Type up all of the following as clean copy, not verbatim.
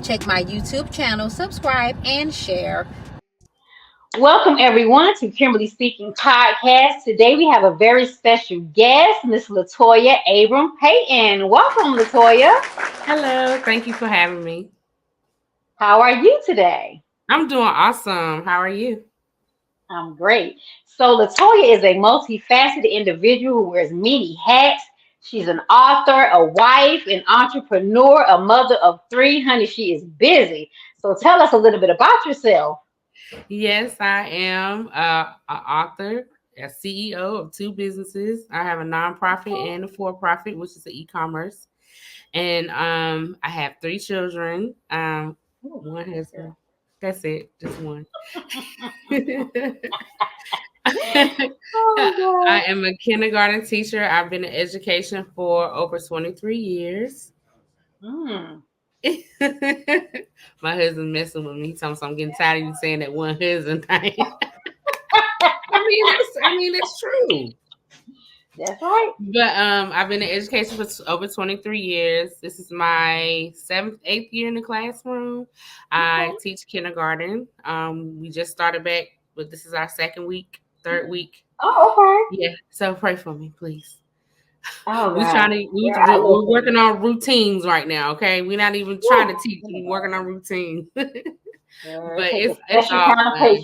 Check my YouTube channel, subscribe, and share. Welcome, everyone, to Kimberly Speaking podcast. Today, we have a very special guest, Miss LaToya Abram-Payton. Welcome, LaToya. Hello. Thank you for having me. How are you today? I'm doing awesome. How are you? I'm great. So, LaToya is a multifaceted individual who wears many hats. She's an author, a wife, an entrepreneur, a mother of three. Honey, she is busy. So, tell us a little bit about yourself. Yes, I am an author, a CEO of two businesses. I have a nonprofit and a for-profit, which is the e-commerce. And I have three children. One has that's it, just one. Oh, I am a kindergarten teacher. I've been in education for over 23 years. my My husband messing with me. He tells me I'm getting tired of you saying that one husband thing. It's true. That's right. But I've been in education for over 23 years. This is my 8th year in the classroom. I teach kindergarten. We just started back, but this is our third week. Oh, okay. Yeah. So pray for me, please. Oh, we're working on routines right now. Okay, we're not even trying to teach. We're working on routines. But it's all fun.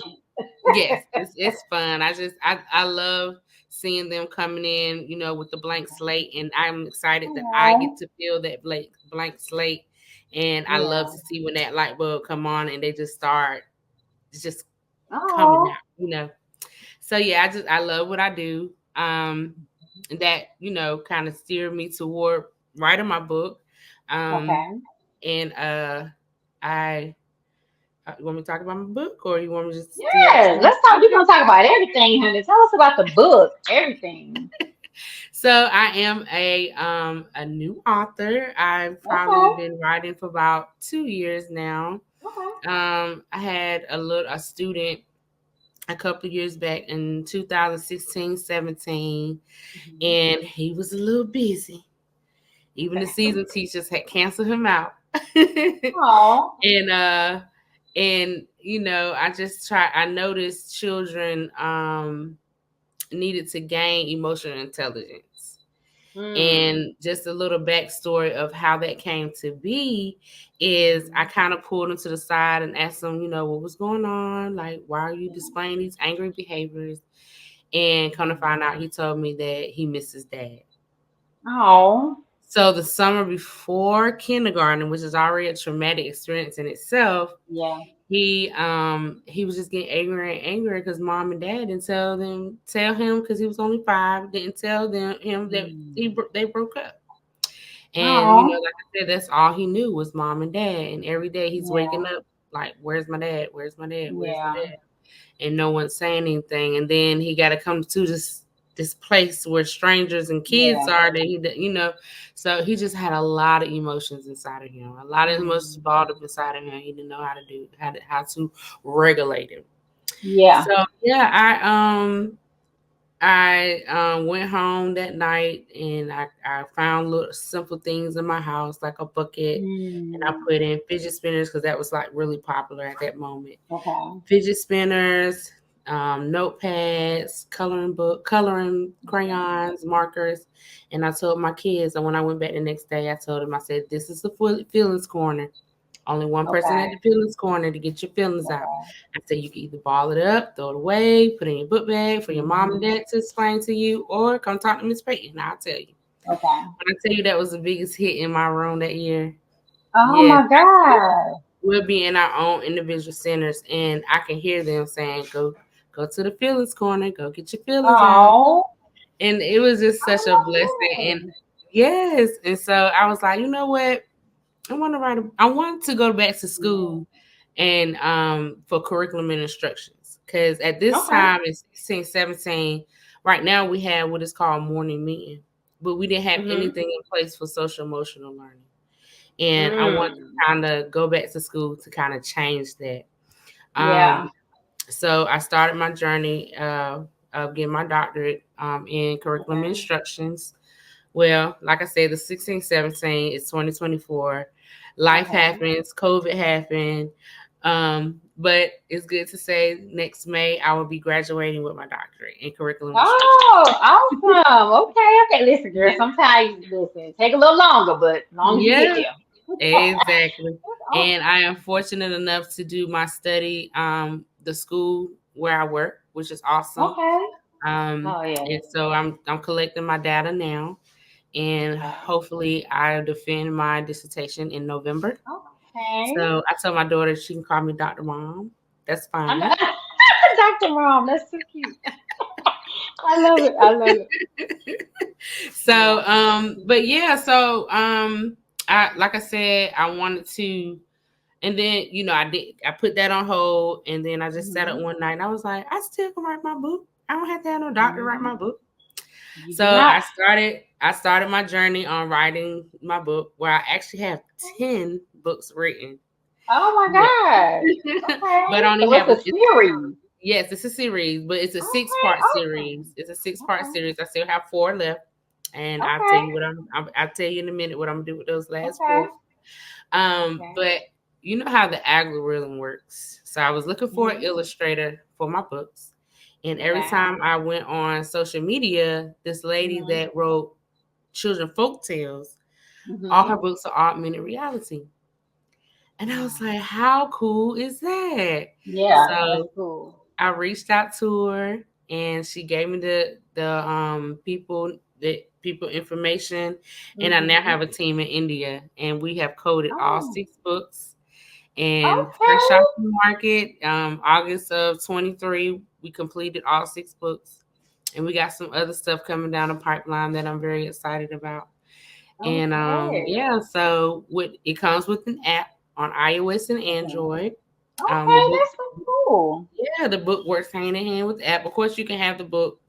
Yes, it's fun. I love seeing them coming in, with the blank slate, and I'm excited that I get to feel that blank slate, and I love to see when that light bulb come on and they just start coming out, So yeah, I love what I do. That kind of steered me toward writing my book. And you want me to talk about my book, or you want me to just let's talk. We're gonna talk about everything, honey. Tell us about the book, everything. So I am a new author. I've probably been writing for about 2 years now. I had a student a couple of years back in 2016-17, and he was a little busy. Even the season teachers had canceled him out. And I noticed children needed to gain emotional intelligence. And just a little backstory of how that came to be is I kind of pulled him to the side and asked him, what was going on? Like, why are you displaying these angry behaviors? And come to find out, he told me that he missed his dad. So the summer before kindergarten, which is already a traumatic experience in itself, he was just getting angrier and angrier because mom and dad didn't tell him because he was only 5, didn't tell him that they broke up. And like I said, that's all he knew was mom and dad. And every day he's waking up like, where's my dad? Where's my dad? Where's my dad? And no one's saying anything. And then he got to come to this place where strangers and kids are that so he just had a lot of emotions inside of him, a lot of emotions balled up inside of him. He didn't know how to regulate it. So I went home that night, and I found little simple things in my house, like a bucket, and I put in fidget spinners because that was like really popular at that moment. Fidget spinners, notepads, coloring crayons, markers. And I told my kids, and when I went back the next day, I told them, I said, this is the feelings corner. Only one person at the feelings corner to get your feelings out. I said, you can either ball it up, throw it away, put it in your book bag for your mom and dad to explain to you, or come talk to Miss Peyton. I'll tell you. When I tell you that was the biggest hit in my room that year. My God. We'll be in our own individual centers, and I can hear them saying, go to the feelings corner, go get your feelings out. And it was just such a blessing. And yes. And so I was like, you know what? I want to go back to school and for curriculum and instructions. Because at this time, it's 16, 17, right now we have what is called morning meeting. But we didn't have anything in place for social emotional learning. And I want to kind of go back to school to kind of change that. So I started my journey of getting my doctorate in curriculum instructions. Well, like I said, the 16, 17 is 2024. life happens, COVID happened. But it's good to say next May I will be graduating with my doctorate in curriculum instruction. Oh, awesome. Okay. Listen, girl, sometimes take a little longer, but as long as you get there. Exactly. And I am fortunate enough to do my study, the school where I work, which is awesome. Okay. And so I'm collecting my data now, and hopefully I'll defend my dissertation in November. Okay. So I told my daughter she can call me Dr. Mom. That's fine. Dr. Mom, that's so cute. I love it. So, but yeah, so like I said, I wanted to, and then I put that on hold, and then I just sat up one night and I was like, I still can write my book. I don't have to have no doctor write my book. So I started my journey on writing my book, where I actually have 10 books written. Oh my gosh. Okay. But only so it's a series. Yes, it's a series, but it's a 6-part series. It's a 6-part series. I still have 4 left, and I'll tell you I'll tell you in a minute what I'm gonna do with those last 4. But you know how the algorithm works. So I was looking for an illustrator for my books, and every time I went on social media, this lady that wrote children folk tales, all her books are augmented reality. And I was like, how cool is that? Yeah, so that's cool. I reached out to her, and she gave me the people information, and I now have a team in India, and we have coded all 6 books, and fresh off the market, August of 23, we completed all 6 books, and we got some other stuff coming down the pipeline that I'm very excited about. And so it comes with an app on iOS and Android. That's so cool. Yeah, the book works hand in hand with the app. Of course, you can have the book,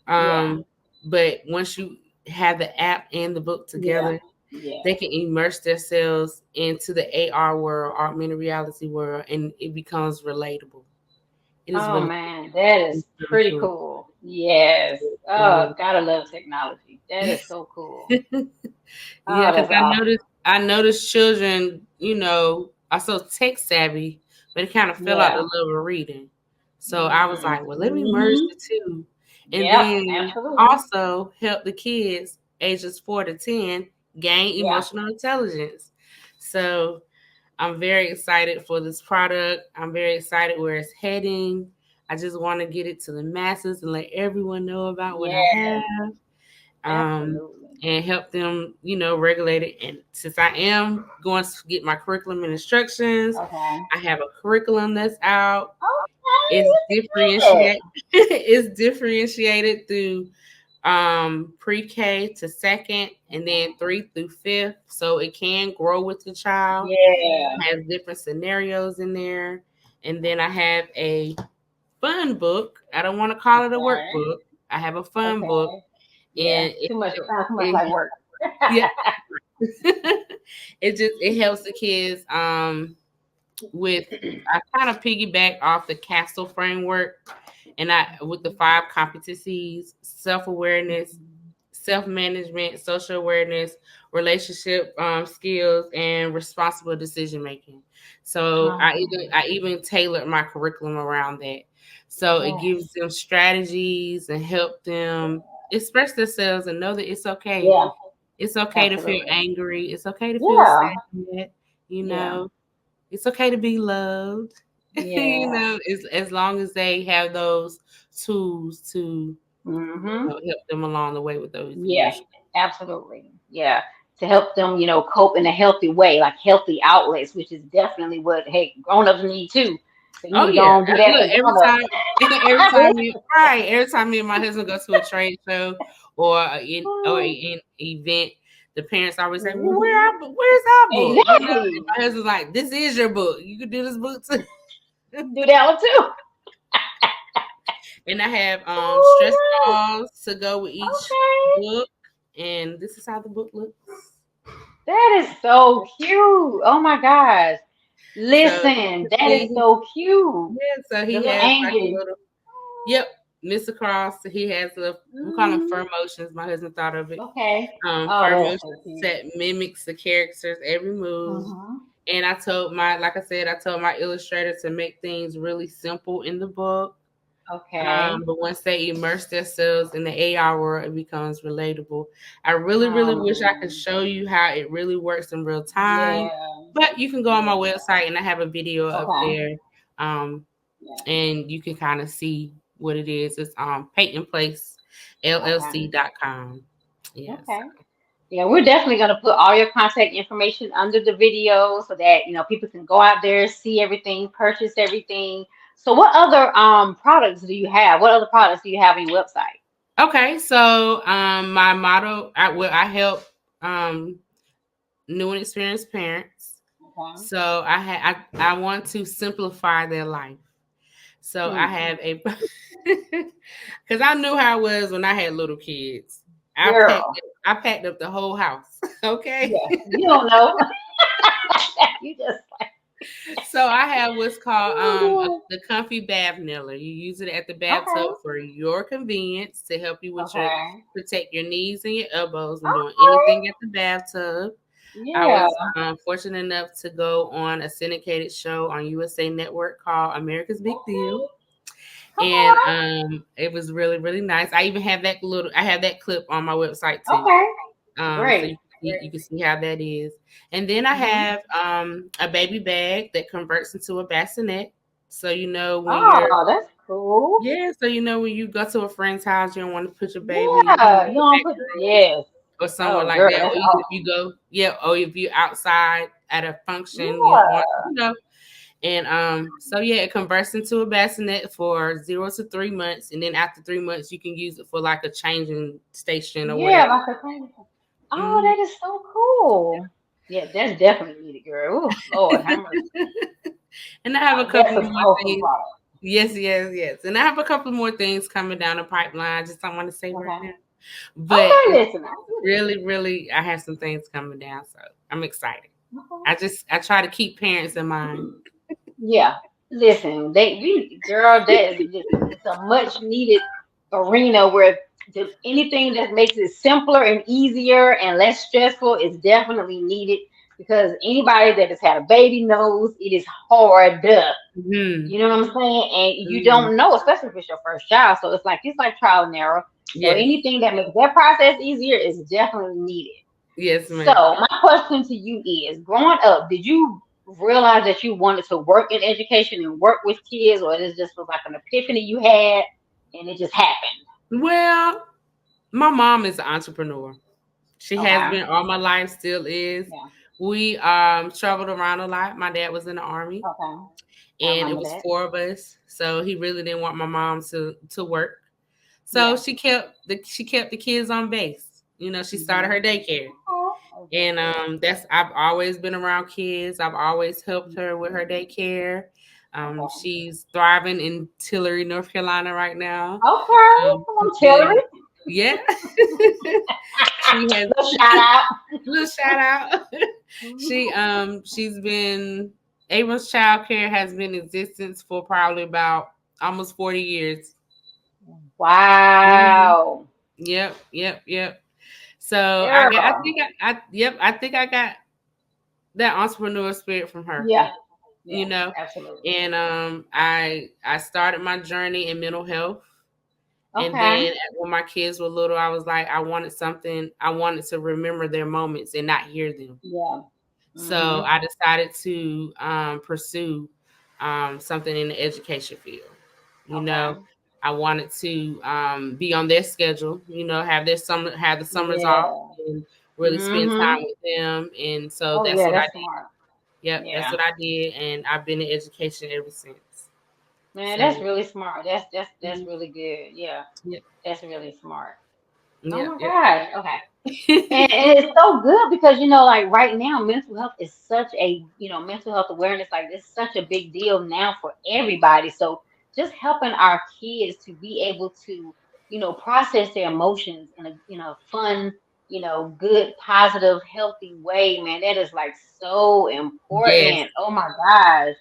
but once you have the app and the book together, they can immerse themselves into the AR world, augmented reality world, and it becomes relatable. Man, that is pretty cool. Yes. Oh, gotta love technology. That is so cool. Yeah, because I noticed children, are so tech savvy, but it kind of fell out the love of reading. So I was like, well, let me merge the two. And then also help the kids ages 4 to 10 gain emotional intelligence. So I'm very excited for this product. I'm very excited where it's heading. I just want to get it to the masses and let everyone know about what I have. And help them, regulate it. And since I am going to get my curriculum and instructions, I have a curriculum that's out. It's differentiated. It's differentiated through pre-K to 2nd, and then 3 through 5th, so it can grow with the child. It has different scenarios in there. And then I have a fun book. I don't want to call it a workbook. I have a fun book. And too much like work. It helps the kids with, I kind of piggyback off the CASTLE framework, and with the 5 competencies: self-awareness, self-management, social awareness, relationship skills, and responsible decision making. So I even tailored my curriculum around that. So it gives them strategies and help them express themselves and know that it's okay. It's okay to feel angry. It's okay to feel sad. It's okay to be loved. As long as they have those tools to help them along the way with those. Absolutely. To help them, cope in a healthy way, like healthy outlets, which is definitely what grown-ups need too. So Look, every time me and my husband go to a trade show or an event, the parents always say, well, where's our book? Exactly. My husband's like, this is your book. You can do this book too. Do that one too. And I have stress balls to go with each book. And this is how the book looks. That is so cute. Oh my gosh. Listen, that is so cute. Yeah, so he has like a little. Yep. Mr. Cross, he has we call them fur motions. My husband thought of it. Okay. Fur motions that mimics the characters every move. And I told my illustrator to make things really simple in the book. Okay. But once they immerse themselves in the AR world, it becomes relatable. I really, really wish I could show you how it really works in real time. Yeah. But you can go on my website and I have a video up there. And you can kind of see what it is. It's Payton Place LLC.com. Yes. Okay. Yeah, we're definitely going to put all your contact information under the video so that, people can go out there, see everything, purchase everything. So what other products do you have? What other products do you have on your website? Okay, so my motto, I help new and experienced parents. Okay. So I want to simplify their life. So I have because I knew how it was when I had little kids. I packed up the whole house. Okay. Yeah, you don't know. You just So I have what's called the comfy bath kneeler. You use it at the bathtub for your convenience to help you with protect your knees and your elbows when doing anything at the bathtub. Yeah. I was fortunate enough to go on a syndicated show on USA Network called America's Big Deal. And it was really, really nice. I even have that clip on my website too. Okay. Great. So you can see how that is. And then I have a baby bag that converts into a bassinet. So when that's cool. Yeah, so when you go to a friend's house, you don't want to put your baby or somewhere like that. Or if you go, or if you're outside at a function, And it converts into a bassinet for 0 to 3 months, and then after 3 months, you can use it for like a changing station or whatever. Like a changing. Oh, that is so cool. Yeah, that's definitely needed, girl. Ooh, Lord, how much? And I have a couple more things. Yes. And I have a couple more things coming down the pipeline. I just don't want to say right now. But really, really, I have some things coming down, so I'm excited. I try to keep parents in mind. Yeah, listen, it's a much needed arena where anything that makes it simpler and easier and less stressful is definitely needed, because anybody that has had a baby knows it is hard. You know what I'm saying? And you don't know, especially if it's your first child. So it's like trial and error. So anything that makes that process easier is definitely needed. Yes, ma'am. So my question to you is, growing up, did you realize that you wanted to work in education and work with kids, or it just was like an epiphany you had and it just happened? Well, my mom is an entrepreneur. She has been all my life, still is. Yeah. We traveled around a lot. My dad was in the Army. And it was 4 of us. So he really didn't want my mom to work. So she kept the kids on base. She started her daycare. And I've always been around kids. I've always helped her with her daycare. She's thriving in Tillery, North Carolina right now. Tillery. Yeah. She has little shout out. She's been Abram's Child Care has been in existence for probably about almost 40 years. Wow. Yep. So I think I got that entrepreneur spirit from her. Yeah. Absolutely. And I started my journey in mental health. Okay. And then when my kids were little, I was like, I wanted to remember their moments and not hear them. Yeah. So I decided to pursue something in the education field. I wanted to be on their schedule, have the summers off and really spend time with them. And so that's what I did. Smart. Yep, that's what I did, and I've been in education ever since. Man, that's really smart. That's really good. Yeah. Yep. That's really smart. Yep, oh my gosh. Okay. and it's so good because like right now, mental health is such a mental health awareness, like it's such a big deal now for everybody. So just helping our kids to be able to process their emotions in a fun, good, positive, healthy way, man, that is like so important. Yes. Oh my gosh.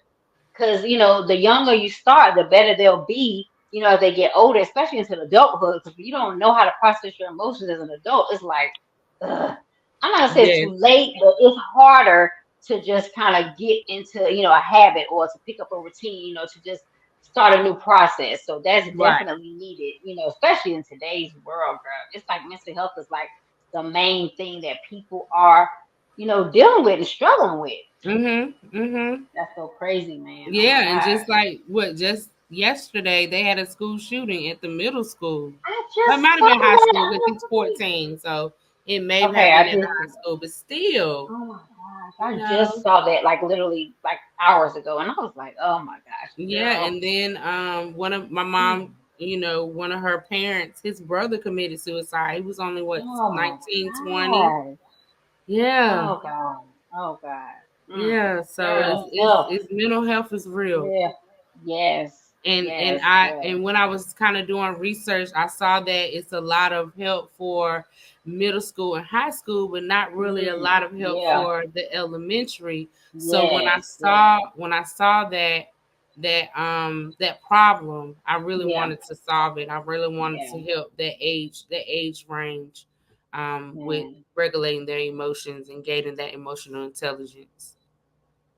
Because the younger you start, the better they'll be as they get older, especially into adulthood, because you don't know how to process your emotions as an adult. It's like, ugh. I'm not gonna say it's too late, but it's harder to just kind of get into, a habit or to pick up a routine, to just start a new process. So that's definitely needed, especially in today's world, girl. It's like mental health is like the main thing that people are, dealing with and struggling with. That's so crazy, man. Yeah, and just like just yesterday, they had a school shooting at the middle school. It might have been high school because he's 14, so it may have been in high school, but still. Oh my gosh, I just saw that like literally like hours ago, and I was like, oh my gosh. Yeah, girl. And then one of my mom, one of her parents, his brother committed suicide. He was only 19, 20. Yeah. Oh God. Oh God. Yeah, so it's mental health is real. Yeah. Yes. And when I was kind of doing research, I saw that it's a lot of help for middle school and high school, but not really a lot of help for the elementary. So when I saw that problem, I really wanted to solve it. I really wanted to help that age range with regulating their emotions and gaining that emotional intelligence.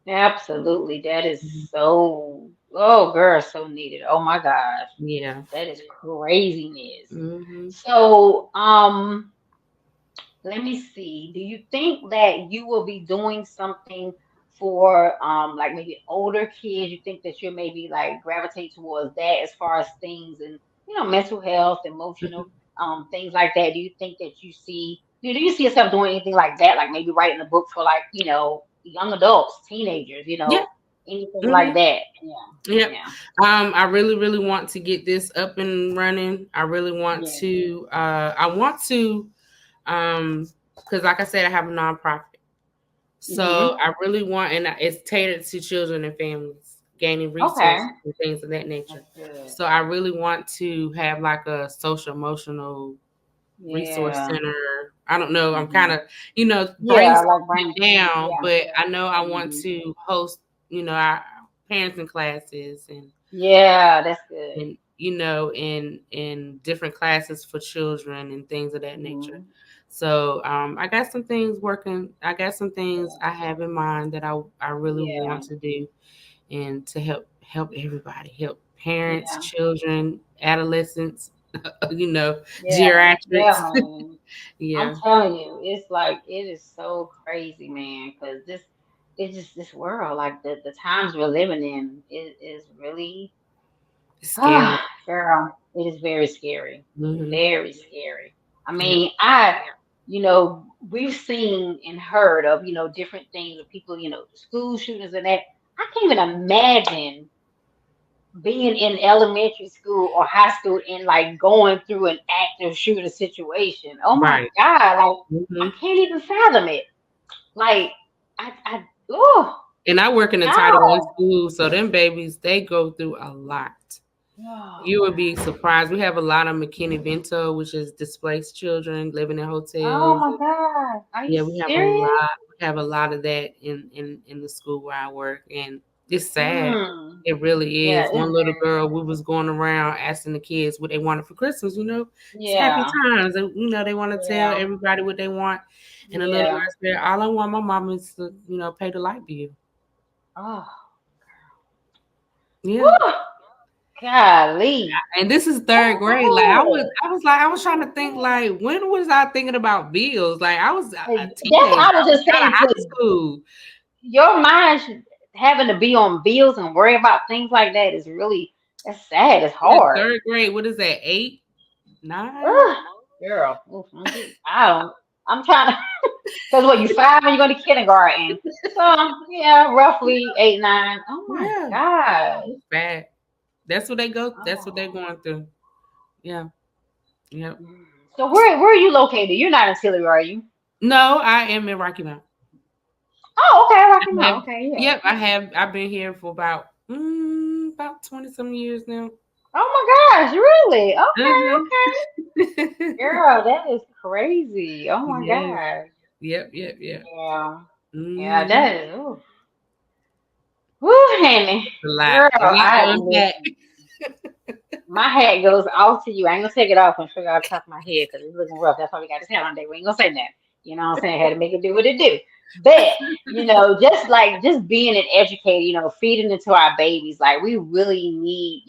Absolutely. That is so, oh girl, so needed. Oh my gosh. Yeah. That is craziness. So, let me see. Do you think that you will be doing something for like maybe older kids? You think that you'll maybe like gravitate towards that as far as things and mental health, emotional things like that? Do you think that do you see yourself doing anything like that? Like maybe writing a book for like, young adults, teenagers, anything like that. Yeah. I really, really want to get this up and running. I really want to because like I said, I have a nonprofit. So I really want, and it's tailored to children and families, gaining resources and things of that nature. So I really want to have like a social emotional resource center. I don't know. I'm kind of, brainstorming down, but I know I want to host, our parenting classes and that's good. And in different classes for children and things of that nature. So I got some things working. I got some things I have in mind that I really want to do, and to help everybody, help parents, children, adolescents, geriatrics. I'm telling you, it's like it is so crazy, man. Because this world, like the times we're living in, is really scary. Girl, it is very scary. Very scary. I mean, we've seen and heard of, different things of people, school shootings and that. I can't even imagine being in elementary school or high school and like going through an active shooter situation. Oh my God. Like I can't even fathom it. Like and I work in a Title I school, so them babies, they go through a lot. You would be surprised. We have a lot of McKinney-Vento, which is displaced children living in hotels. Oh my God! Are you we serious? have a lot of that in the school where I work, and it's sad. It really is. One little girl, we was going around asking the kids what they wanted for Christmas. It's happy times. And, they want to tell everybody what they want. And the little girl said, "All I want my mom is to, pay the light bill." Oh, yeah. Woo! Golly. And this is third grade. Like I was trying to think, like, when was I thinking about bills? Like I was a teenager. I was just saying, high school. Your mind having to be on bills and worry about things like that is really, that's sad. It's hard. Third grade. What is that? 8, 9? Girl, I'm trying to. Because what, you 5 when you go to kindergarten? So roughly 8, 9. Oh my God. It's bad. That's what they go. That's what they're going through. Yeah. Yep. So where are you located? You're not in Hillary, are you? No, I am in Rocky Mount. Oh, okay, Rocky Mount. Okay, yeah. Yep, I've been here for about 20-some years now. Oh my gosh, really? Okay. Girl, that is crazy. Oh my gosh. Yep. Yeah. Yeah, that is. Woo, Henny. Girl, My hat goes off to you. I ain't gonna take it off and figure out top of my head because it's looking rough. That's why we got this hat on today. We ain't gonna say that. You know what I'm saying? I had to make it do what it do. But just being an educator, feeding into our babies, like we really need,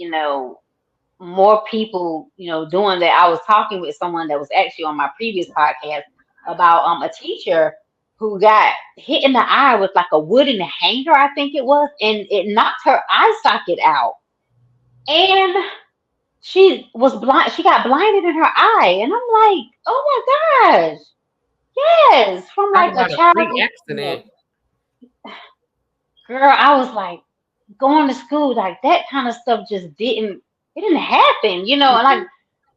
more people, doing that. I was talking with someone that was actually on my previous podcast about a teacher who got hit in the eye with like a wooden hanger, I think it was, and it knocked her eye socket out. And she was blind. She got blinded in her eye, and I'm like, oh my gosh, yes, from Talk like about a a child. freak accident. Girl, I was like going to school, like that kind of stuff just didn't happen, and like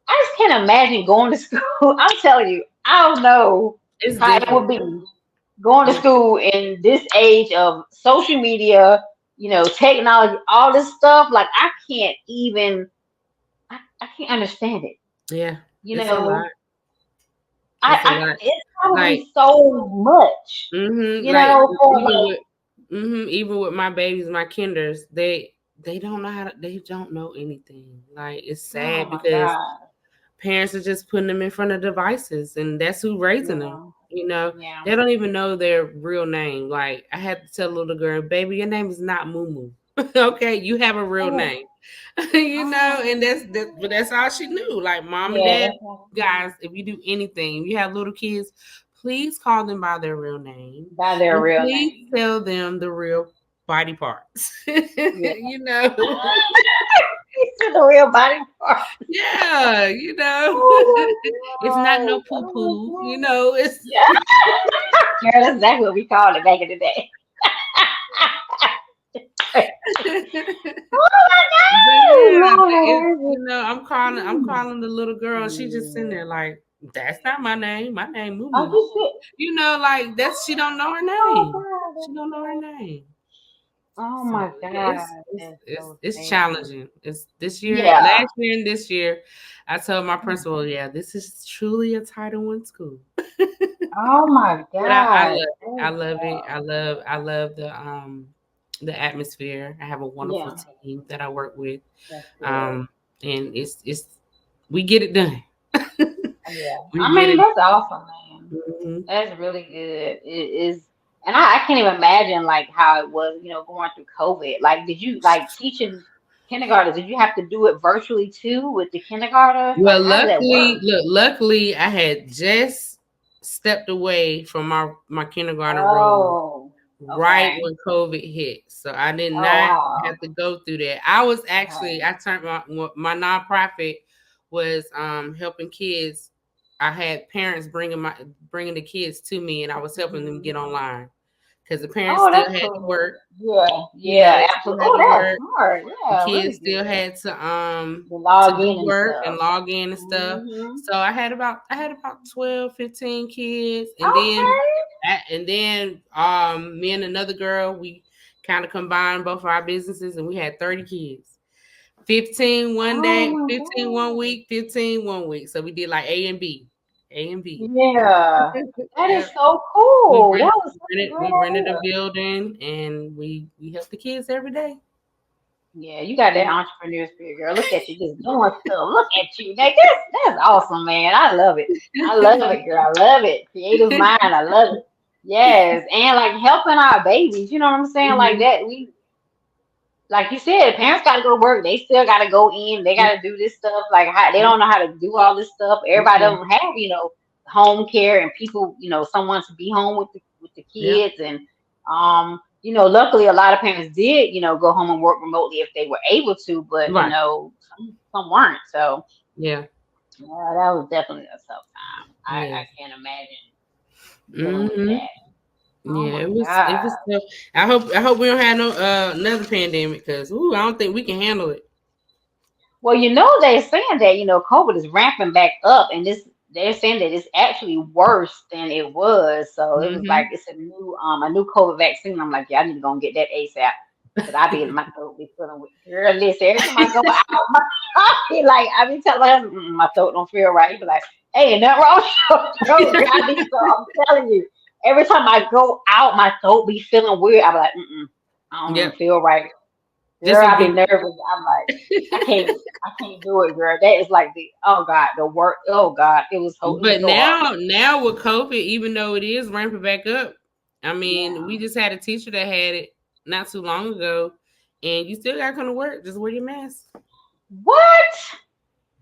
I just can't imagine going to school. I'm telling you, I don't know It's how it different. would be going to school in this age of social media, technology, all this stuff. Like I can't even. I can't understand it. Yeah, You it's a know, lot. It's a lot. it's probably Like, so much. like For even with my babies, my kinders, they don't know they don't know anything. Like it's oh sad my because God. parents are just putting them in front of devices, and that's who raising them. Yeah. They don't even know their real name. Like I had to tell a little girl, baby, your name is not Moo. Okay, you have a real name. And but that's all she knew. Like mom and dad, guys, if you do anything, if you have little kids, please call them by their real name. By their real name. Please tell them the real body parts. Yeah. The real body part. Yeah, it's not no poo poo. It's Girl, that's exactly what we called it back in the day. I'm calling the little girl. She just sitting there like, that's not my name. My name Moo. Like that's she don't know her name. She don't know her name. Oh my God. It's challenging. It's this year, last year and this year. I told my principal, this is truly a Title I school. Oh my God. I love it. I love the atmosphere. I have a wonderful team that I work with. And it's we get it done. That's awesome, man. Mm-hmm. That's really good. It is. And I can't even imagine like how it was, going through COVID. Like, did you like teaching kindergartners? Did you have to do it virtually too with the kindergartners? Well, luckily, I had just stepped away from my kindergarten role right when COVID hit, so I did not have to go through that. I was actually I turned my nonprofit was helping kids. I had parents bringing the kids to me, and I was helping them get online because the parents still had to work. Yeah, absolutely. That's smart. The kids still had to log in and stuff. So I had about 12, 15 kids, and then me and another girl, we kind of combined both of our businesses, and we had 30 kids. 15 one day, 15 1 week, 15 1 week. So we did like A and B. Yeah, that is so cool. We rented a building and we help the kids every day. Yeah, you got that entrepreneur spirit, girl. Look at you just doing stuff. Look at you. That's awesome, man. I love it. I love it, girl. I love it. Creative mind. I love it. Yes. And like helping our babies, you know what I'm saying? Like that. Like you said, parents got to go to work. They still got to go in. They got to do this stuff. Like they don't know how to do all this stuff. Everybody don't have, home care and people, someone to be home with the kids. And, luckily a lot of parents did, go home and work remotely if they were able to, but, some weren't. So, that was definitely a tough time. I can't imagine dealing with that. It was tough. I hope we don't have no another pandemic because I don't think we can handle it. Well, they're saying that COVID is ramping back up, and they're saying that it's actually worse than it was. So it was like it's a new COVID vaccine. I'm like, I need to go and get that ASAP because my throat be feeling with girl. Listen, every time I go out, I be telling her my throat don't feel right. Be like, hey, ain't nothing wrong with your throat. I'm telling you. Every time I go out, my throat be feeling weird. I be like, I don't feel right. Girl, I be nervous. I'm like, I can't do it, girl. That is like oh God, the work. Oh God, it was so But hard. now with COVID, even though it is ramping back up, I mean, we just had a teacher that had it not too long ago, and you still got to come to work. Just wear your mask. What?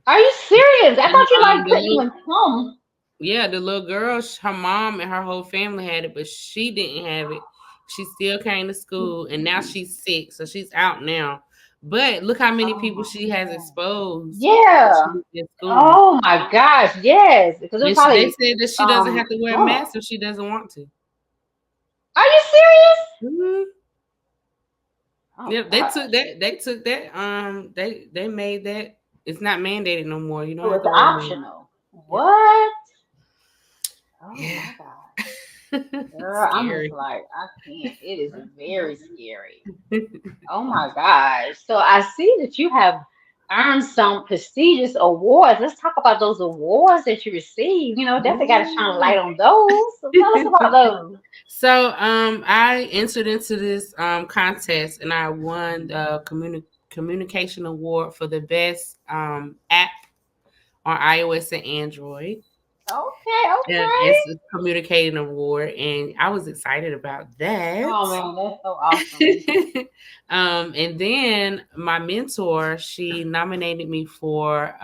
Are you serious? I thought you couldn't even come. Yeah, the little girl, her mom and her whole family had it, but she didn't have it. She still came to school, and now she's sick, so she's out now. But look how many people she has exposed. Yeah. Oh my gosh, yes. Because they said that she doesn't have to wear a mask if she doesn't want to. Are you serious? Mm-hmm. Oh, yeah, they took that. They took that. They made that. It's not mandated no more. You know, it's optional. What? Oh my God. Girl, I'm just like, I can't. It is very scary. Oh my gosh. So I see that you have earned some prestigious awards. Let's talk about those awards that you received. You know, definitely got to shine a light on those. So tell us about those. So I entered into this contest and I won the communication award for the best app on iOS and Android. Okay. It's a communicating award, and I was excited about that. Oh man, that's so awesome. And then my mentor, she nominated me for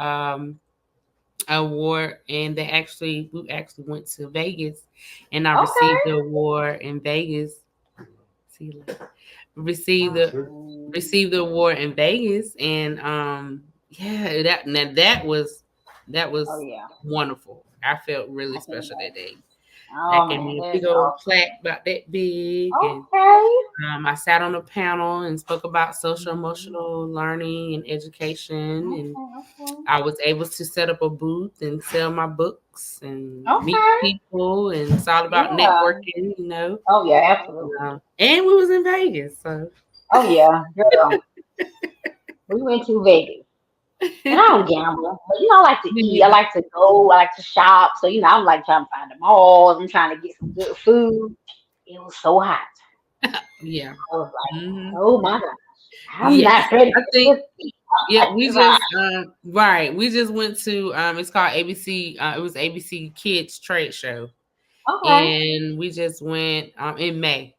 award, and we actually went to Vegas, and I received the award in Vegas. Received the award in Vegas, and that was wonderful. I felt really special that day. I gave me a big old plaque about that big. And I sat on a panel and spoke about social emotional learning and education. And I was able to set up a booth and sell my books and meet people. And it's all about networking, you know. Oh, yeah, absolutely. And we was in Vegas. So. Oh, yeah. Girl. We went to Vegas. And I don't gamble, but I like to eat. I like to go. I like to shop. So I'm like trying to find the malls. I'm trying to get some good food. It was so hot. Yeah. I was like, oh my gosh, I'm not ready. I think. We just We just went to it's called ABC. It was ABC Kids Trade Show. Okay. And we just went in May.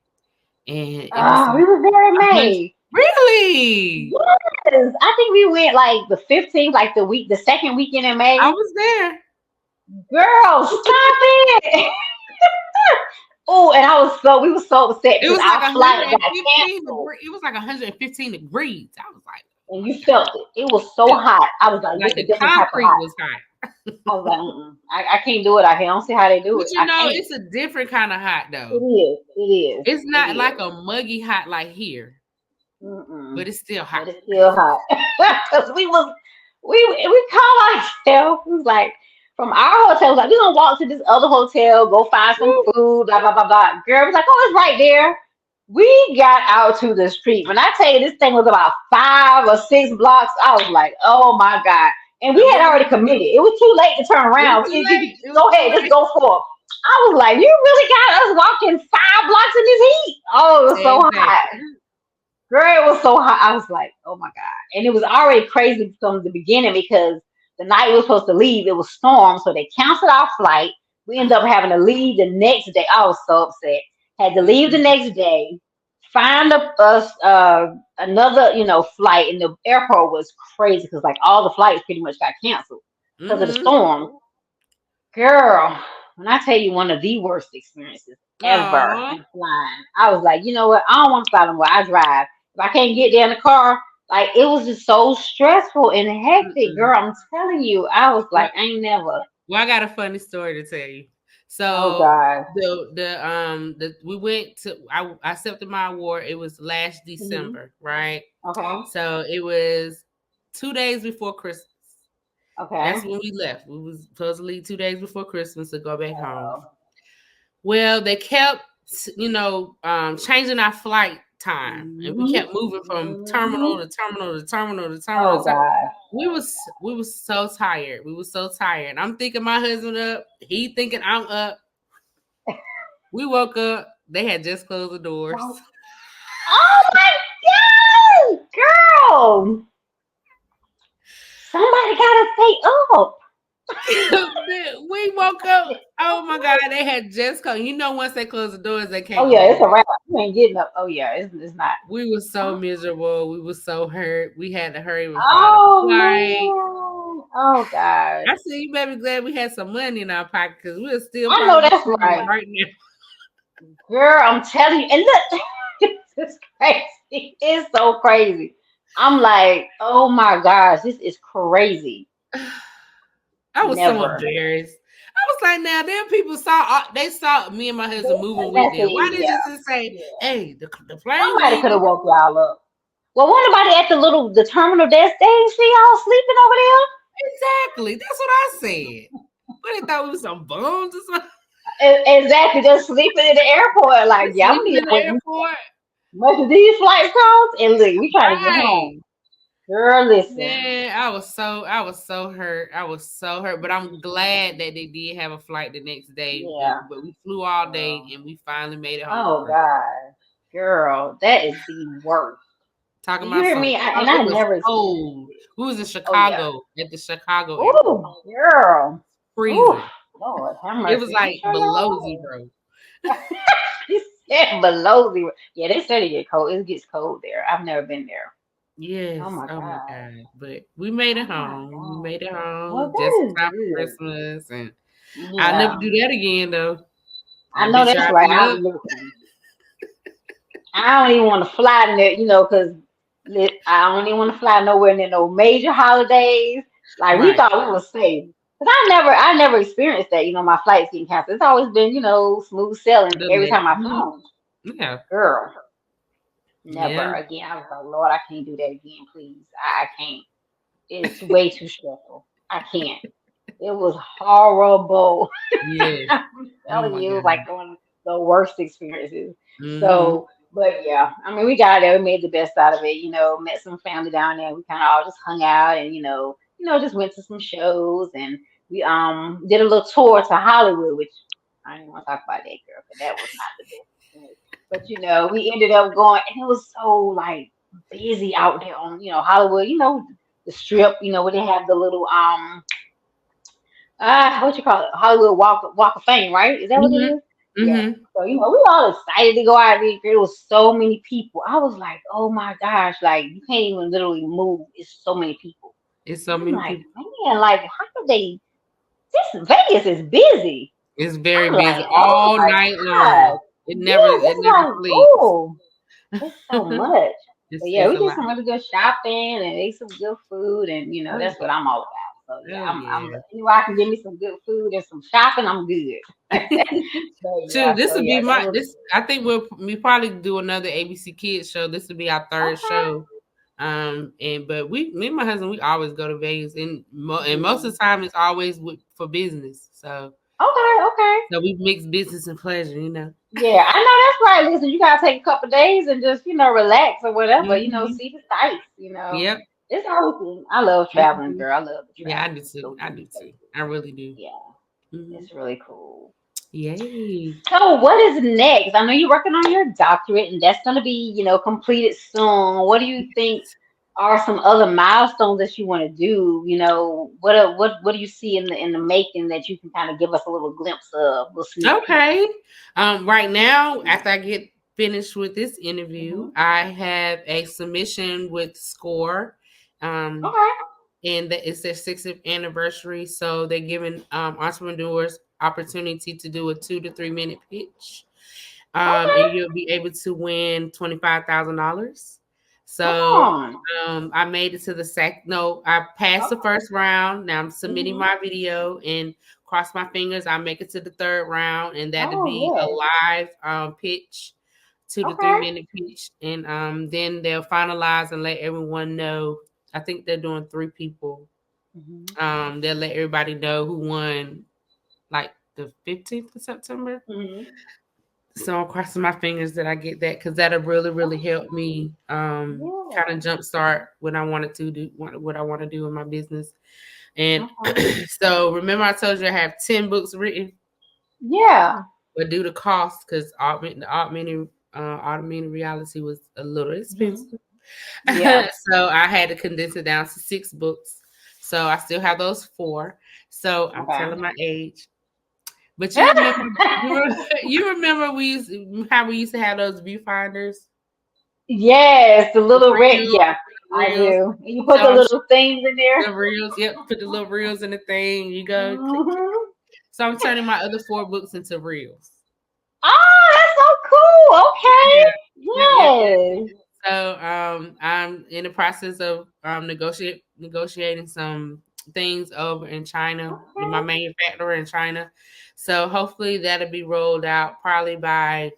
And we were there in May. Really? Yes. I think we went like the 15th, like the second weekend in May. I was there. Girl, stop it. Oh, and we were so upset because our flight got canceled. It was like 115 degrees. I was like, and you felt it. It was so hot. I was like, the concrete was hot. I was like, I can't do it out here. I don't see how they do it. But it's a different kind of hot though. It is. It's not like a muggy hot like here. But it's still hot. But it's still hot. Because we call ourselves, it was like, from our hotel, like, we're going to walk to this other hotel, go find some food, blah, blah, blah, blah. Girl was like, oh, it's right there. We got out to the street. When I tell you this thing was about 5 or 6 blocks, I was like, oh my God. And we had already committed. It was too late to turn around. Go ahead, just go for it. I was like, you really got us walking 5 blocks in this heat. Oh, it was so hot. Girl, it was so hot. I was like, oh my God. And it was already crazy from the beginning because the night we were supposed to leave, it was storm. So they canceled our flight. We ended up having to leave the next day. I was so upset. Had to leave the next day, find us another, flight. And the airport was crazy because like all the flights pretty much got canceled because of the storm. Girl, when I tell you one of the worst experiences ever in flying, I was like, you know what? I don't want to fly no more. I drive. If I can't get there in the car, like it was just so stressful and hectic, girl. I'm telling you, I was like, I ain't never. Well, I got a funny story to tell you. So we went to I accepted my award. It was last December, right? Okay. So it was 2 days before Christmas. Okay. That's when we left. We was supposed to leave 2 days before Christmas to go back home. Well, they kept, changing our flight time, and we kept moving from terminal to terminal to terminal to terminal. We was so tired. We were so tired. I'm thinking my husband up. He thinking I'm up. We woke up. They had just closed the doors. Oh my God, girl! girl, somebody gotta stay up. We woke up. Oh my God, they had just come. You know, once they close the doors, they can't Oh go yeah, it's back. a wrap. You ain't getting up. Oh yeah, it's not. We were so miserable. We were so hurt. We had to hurry and find a Oh flight. man. Oh God. I said, you better be glad we had some money in our pocket because we'll still I know probably that's be right. right now. Girl, I'm telling you, and look, it's crazy. It's so crazy. I'm like, oh my gosh, this is crazy. I was so Never. embarrassed. I was like, now them people saw me and my husband moving with That's them. Why it, did yeah. you just say, hey, the plane's Somebody could leaving? have woke y'all up. Well, what about at the terminal desk? They ain't see y'all sleeping over Exactly. That's what I said. But they thought we was some bums or something. there? Exactly, just sleeping in the airport. Like, Just yeah, I'm sleeping gonna in the wait airport. much of these flights cost, and look, we trying to get Right. home. Girl, listen. Man, I was so hurt. I was so hurt. But I'm glad that they did have a flight the next day. Yeah. But we flew all day and we finally made it home. Oh God, girl, that is the worst. Talking Did you about hear some, me? And it I was never experienced. cold. We was in Oh yeah. Chicago at the Chicago airport. Ooh, girl. Ooh, Freezing. Lord, have It was mercy. I'm like sure below y'all. 0. You said below 0. Yeah, they said it get cold. It gets cold there. I've never been there. Oh Yes. my Oh my God. God. But we made it Oh my home. We God. made it Well, home just that in is time for good. Christmas. And I'll never Yeah, do that again though. I I know bet you that's I'll right. be up. Listen, I don't even want to fly in there, because I don't even want to fly nowhere near no major holidays. Like we Right. thought we were safe. Cause I never experienced that. My flights getting canceled. It's always been, smooth sailing every time I flew. Yeah. Girl, never Yeah. again. I was like, Lord, I can't do that again, please. I can't. It's way too stressful. I can't. It was horrible. Yes. I'm Oh telling my you, it was God. like one of the worst experiences. Mm-hmm. So, but yeah, I mean, we got there, we made the best out of it. Met some family down there. We kind of all just hung out and just went to some shows and we did a little tour to Hollywood, which I didn't want to talk about that girl, because that was not the best experience. But we ended up going, and it was so like busy out there on Hollywood. The strip. Where they have the little what you call it? Hollywood Walk of Fame, right? Is that what it Mm-hmm. is? Yeah. Mm-hmm. So, we all excited to go out there. There was so many people. I was like, oh my gosh, like you can't even literally move. It's so many people. It's so And I'm many like, people. man, like how could they this Vegas is busy. It's very I'm busy like, oh all my night God. long. Yes, It it's never like, sleeps. oh, it's so much. But yeah, It's we a did lot. some really good shopping and ate some good food, and Oh, that's what I'm all about. So yeah, oh I'm yeah. anywhere I can give me some good food and some shopping, I'm good. But Shoot, yeah, this so would be yeah, that my was this. I think we probably do another ABC Kids show. This would be our third okay. show. But me and my husband, we always go to Vegas, and most of Mhm. the time it's always for business. Okay. So we mix business and pleasure. Yeah, I know that's right. Listen, you gotta take a couple days and just, relax or whatever, Hmm. see the sights. Yep. It's everything. I love traveling, Mhm. girl. I love to Yeah, I travel. do too. Go I to do too. places. I really do. Yeah, Hmm. it's really cool. Yay. So what is next? I know you're working on your doctorate and that's gonna be, completed soon. What do you think are some other milestones that you want to do? What do you see in the making that you can kind of give us a little glimpse of, a little sneak peek? Okay. Right now, after I get finished with this interview, Hmm. I have a submission with Score. Um, Okay. and it's their 60th anniversary. So they're giving entrepreneurs opportunity to do a 2 to 3 minute pitch. And Okay. you'll be able to win $25,000. Come So on. I made it to the No, I passed the Okay. first round. Now I'm submitting Hmm. my video and cross my fingers. I make it to the third round, and that'll Oh be a yes. live pitch, two to three Okay. minute pitch, and then they'll finalize and let everyone know. I think they're doing 3 people. Hmm. They'll let everybody know who won, like the 15th of September. Hmm. So I'm crossing my fingers that I get that, because that'll really, really help Okay. me kind of Yeah. jumpstart what I wanted to do, what I want to do in my business. And Okay. so remember I told you I have 10 books written, Yeah. but due to cost, because augmented reality was a little Hmm. expensive. Yeah. So I had to condense it down to 6 books. So I still have those 4. So I'm telling my age. But you remember how we used to have those viewfinders? Yes, the little red. Reels, Yeah, I reels. do. And you put So the I'm little things in there. the reels. Yep, put the little reels in the thing. You go. Mm-hmm. So I'm turning my other 4 books into reels. Oh, that's so cool. Yeah. Okay. Yes. So I'm in the process of negotiating some things over in China, my Okay. manufacturer in China. So hopefully that'll be rolled out probably by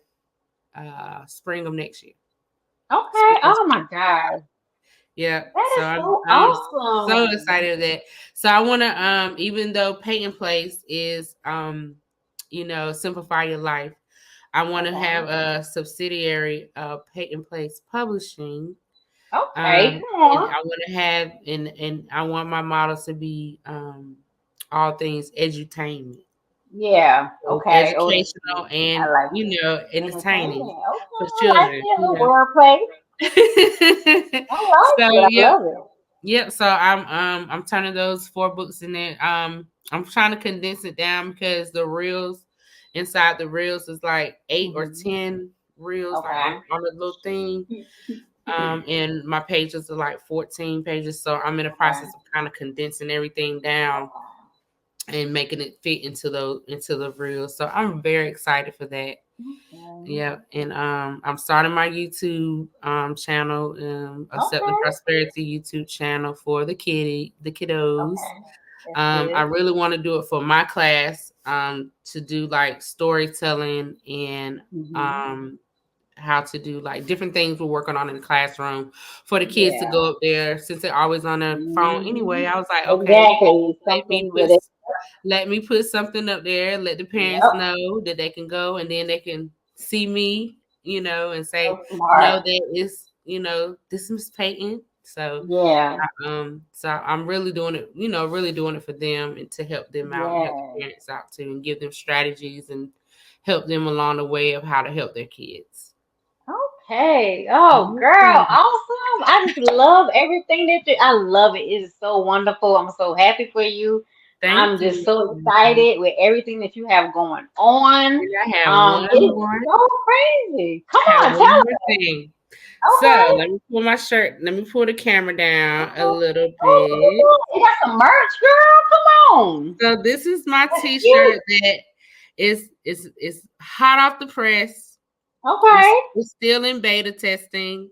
spring of next year. Okay. Oh my God. Yeah. That So is I'm so so awesome. excited that. So I want to even though Peyton Place is simplify your life. I want to Okay. have a subsidiary of Payton Place Publishing. Okay. Come And on. I want to have and I want my model to be all things edutainment. Yeah. So Okay. Oh, that's educational cute. I and like it. entertaining Entertainment. for Okay. I like children. that little wordplay. I like So it. I yep. love it. Yep. So I'm turning those 4 books in there. I'm trying to condense it down because the reels inside the reels is like 8 or 10 reels like Okay. on a little thing. And my pages are like 14 pages. So I'm in the Okay. process of kind of condensing everything down and making it fit into the reels. So I'm very excited for that. Okay. Yeah, and I'm starting my YouTube channel, Accepting Okay. Prosperity YouTube channel for the kiddos. Okay. That's I good. really want to do it for my class, to do like storytelling and Mm-hmm. how to do like different things we're working on in the classroom for the kids to Yeah. go up there since they're always on their phone Mm-hmm. anyway. I was like, okay, Exactly. let me Something put with it. let me put something up there, let the parents Yep. know that they can go and then they can see me, and say, So smart. no, that is, this is Miss Peyton. So Yeah. so I'm really doing it, really doing it for them and to help them out and help the Yeah. parents out too and give them strategies and help them along the way of how to help their kids. Okay. Oh, girl. Awesome. I just love everything that you. I love it. It is so wonderful. I'm so happy for you. I'm Thank just you. so excited with everything that you have going on. And I have one It is more. so crazy. Come I have on, tell one more us. thing. So Okay. let me pull my shirt. Let me pull the camera down a Okay. little bit. Oh, you got some merch, girl. Come on. So this is my That's cute. T-shirt that is hot off the press. It's, Okay. it's still in beta testing.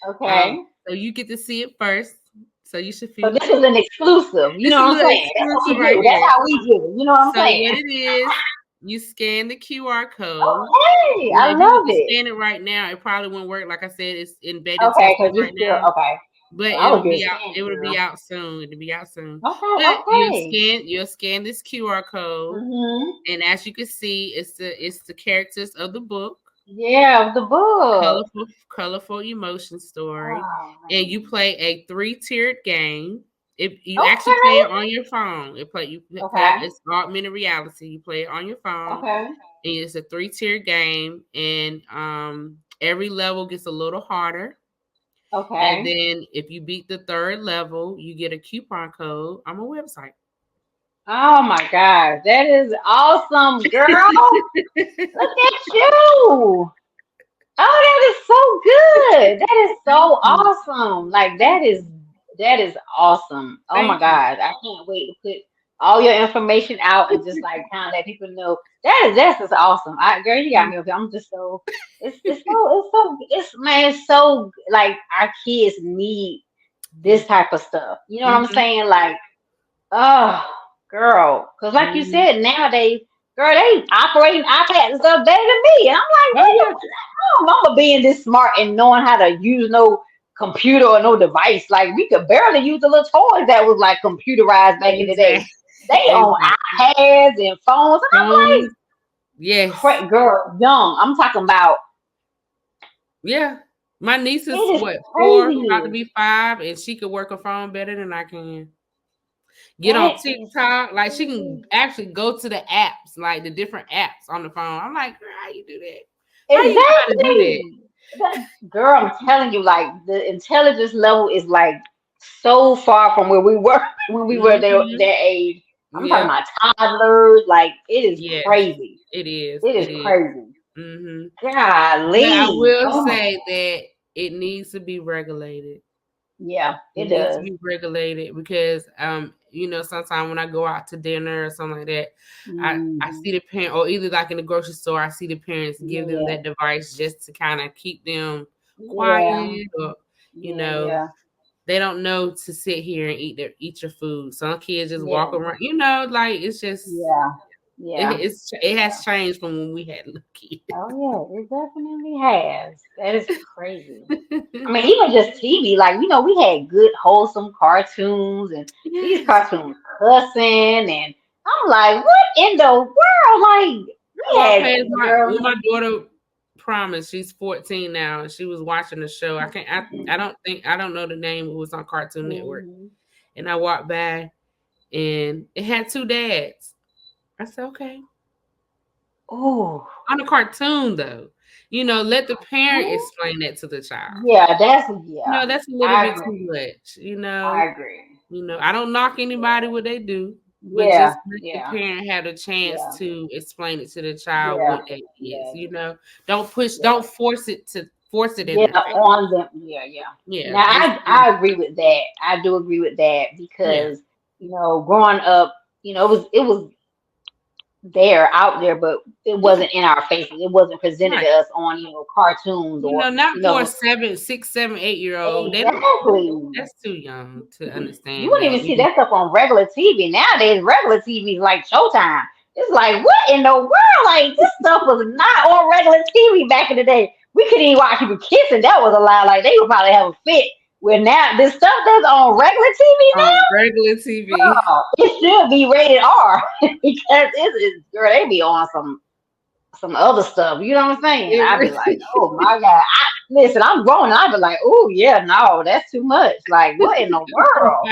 Okay. So you get to see it first. So you should So feel this is an exclusive. You this know is a what I'm little saying? That's what exclusive we right do. That's here. how we do. You know what I'm So what saying? it is, you scan the QR code. Okay. Now, I if you were love to it. scan it right now, it probably won't work. Like I said, it's in beta Okay, testing because you right still now. okay. But So I would it'll do a be out. scan, It will be girl. out soon. It'll be out soon. Okay, But okay. you'll scan this QR code, Mm-hmm. and as you can see, it's the characters of the book. Yeah, the book. Colorful emotion story, Oh, and you man. play a 3-tiered game. If you actually play Okay. it on your phone, Okay. it's augmented reality. You play it on your phone, Okay. and it's a 3-tiered game, and every level gets a little harder. And Okay. then if you beat the 3rd level, you get a coupon code on my website. Oh my gosh, that is awesome, girl. Look at you. Oh, that is so good. That is so Thank you. awesome. Like Thank that is awesome. Oh my thank you. God. I can't wait to put all your information out and just like kind of let people know that's just awesome. Girl, you got me okay. I'm just so it's man, it's so like our kids need this type of stuff. You know what I'm Mhm, saying? Like, oh girl. Cause like you mhm. said, nowadays, girl, they operating iPads and stuff better than me. And I'm like, Oh, they yeah. don't remember being this smart and knowing how to use no computer or no device. Like we could barely use the little toys that was like computerized back in the day. Exactly. They on Exactly. iPads and phones, and I'm like, Phones. Yes. Girl, young. I'm talking about Yeah. My niece it is is what, 4, about to crazy. be 5, and she could work a phone better than I can. Get That on is TikTok. Like she can crazy. actually go to the apps, like the different apps on the phone. I'm like, girl, how you do that? How you know how to do that? Exactly. Girl, I'm telling you, like the intelligence level is like so far from where we were when we were their age. I'm talking Yeah. about toddlers. Like it is Yes, crazy. it is. It is It is. crazy. Mm-hmm. But I Golly. will Oh, say that it needs to be regulated. yeah, It it needs to does. be regulated because sometimes when I go out to dinner or something like that, I Hmm. see the parent, or either like in the grocery store, I see the parents give them Yeah, that device just to kind of keep them yeah, quiet, or you yeah, know, yeah, they don't know to sit here and eat your food. Some kids just walk yeah, around, like it's just yeah, yeah. it Yeah. has changed from when we had little kids. Oh yeah, it definitely has. That is crazy. I mean, even just TV, like, we had good, wholesome cartoons, and these Yes. cartoons cussing, and I'm like, what in the world? Like, I we walked had, past girl, my daughter promised, she's 14 now, and she was watching the show. I don't know the name. It was on Cartoon Network. hmm. And I walked by and it had two dads. I said, okay. Oh, On a cartoon though. Let the parent explain that to the child. yeah, yeah, That's a little I bit too agree. much, I agree. I don't knock anybody what they do, but Yeah, just let the yeah, parent have a chance yeah, to explain it to the child yeah, what that is. yeah, yeah. Don't force it in Yeah, their face. on them. Yeah, yeah. Yeah, Now just I agree with that. I do agree with that yeah, because growing up, it was there out there, but it yeah, wasn't in our faces. It wasn't presented to right. us on cartoons or Not for a 7, 6, 7, 8 year old. They don't. exactly. That's too young to You understand wouldn't that. even see that stuff on regular TV. Nowadays, regular TV is like Showtime. It's like, what in the world? Like, this stuff was not on regular TV back in the day. We couldn't even watch people kissing. That was allowed. Like, they would probably have a fit. Where now, this stuff that's on regular TV On regular TV. now, it should be rated R because it is, girl, they be on some other stuff. You know what I'm saying? It I'd be like, really. oh my God. Listen, I'm grown. I'd be like, oh, yeah, no, that's too much. Like, what in the world?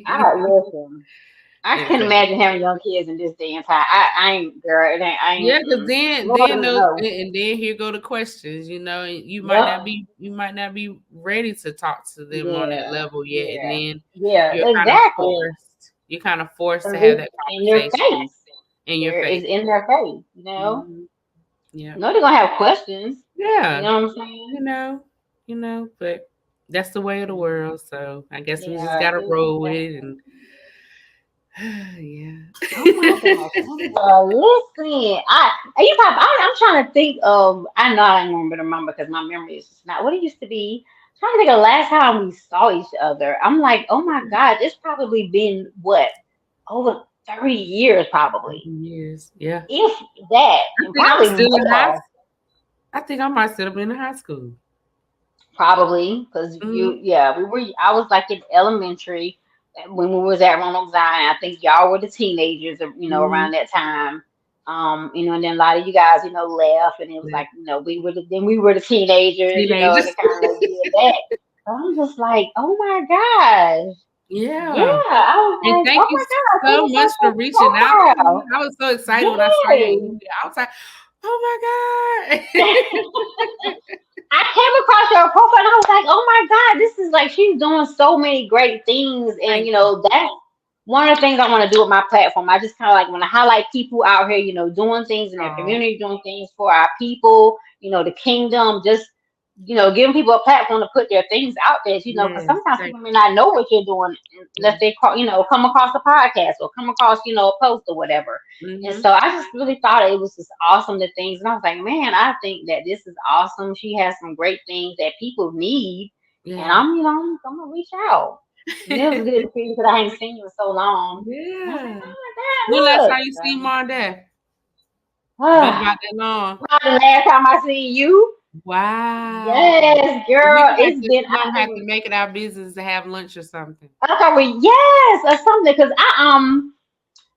I listen. I couldn't Exactly. imagine having young kids in this day and time. I ain't, girl. It ain't. I Yeah, ain't. because Lord only know. and then here go the questions. And Yep. you might not be ready to talk to them on that Yeah. level yet, and Yeah. then Yeah. Exactly. you're kind of forced to 'Cause have it's that in their conversation face. in your There is face. in their face. Hmm. Yeah, No, they're gonna have questions. You yeah, know what I'm saying? you know, but that's the way of the world. So I guess we just Yeah. gotta It's roll with it, definitely. and yeah. Oh my gosh. Listen, you probably, I'm trying to think of. I know I don't remember because my memory is just not what it used to be. I'm trying to think of the last time we saw each other. I'm like, oh my God, it's probably been what, over 30 years, probably, Years, yeah. if that, I and think I was probably still in high. more. I think I might still have been in high school. Probably because Hmm. yeah, we were. I was like in elementary when we was at Ronald Zion. I think y'all were the teenagers, Hmm. around that time. And then a lot of you guys, left, and it was Yeah. like, we were the teenagers, and Teenagers. it kind of did that. So I'm just like, oh my gosh, yeah. Yeah. I was And like, thank oh you my God, I see so this much for person's reaching out to me. profile. I was so excited when I saw your Yes. email. I was like, oh my God. I came across your profile and I was like, oh my God, this is like she's doing so many great things. And Thank you. that's one of the things I want to do with my platform. I just kind of like want to highlight people out here, doing things in their Oh, community, doing things for our people, the kingdom, just giving people a platform to put their things out there, because yes. sometimes Thank people may not know what you're doing unless you. they call, come across a podcast or come across, a post or whatever. And Mm-hmm. so I just really thought it was just awesome, the things. And I was like, man, I think that this is awesome. She has some great things that people need. And Yeah. I'm gonna reach out. And it was good to see you because I hadn't seen you in so long. And I was like, Yeah. When oh last my time God, you see Mom and Dad? Been look. about that long. Not the last time I seen you. Wow. Yes, girl. It's been, We're I gonna have think, to make it our business to have lunch or something. I thought yes, or something. Because